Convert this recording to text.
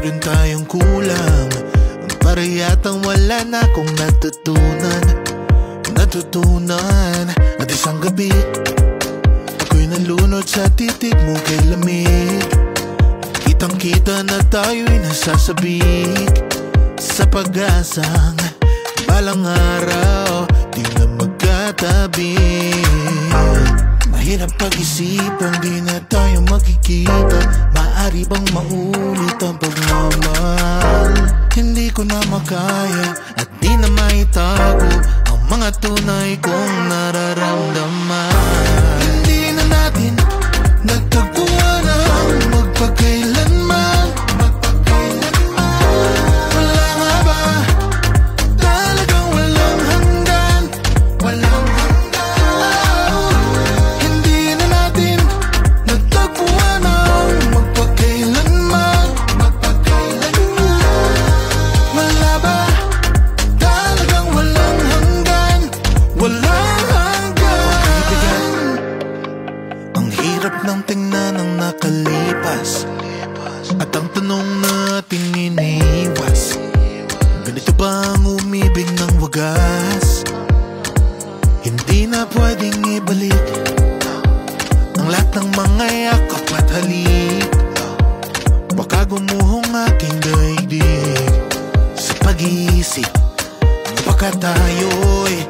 Meron tayong kulang, para yatang wala na akong natutunan. At isang gabi, ako'y nalunod sa titig mo kay lamig. Kitang kita na tayo'y nasasabik sa pag-asang balang araw di na magkatabi. Mahirap pag-isipang di na tayo magkikita. Maaari bang maulit ang pagmamahal? Hindi ko na makaya at di na maitago ang mga tunay kong nararamdaman. Hindi na natin nagtagpuan ang magpagkailanman. Wala nga ba talagang walang hanggan? Hindi na natin nagtagpuan ang magpagkailanman. Wala ba talagang walang hanggan? Walang hanggan. Ang hirap ng tingnan ang nakalipas at ang tanong natin iniwas. Ganito ba ang umibig ng wagas? Hindi na pwedeng ibalik ang lahat ng mga yakap at halik. Baka gumuhong aking daigdig sa pag-iisip. Baka tayo'y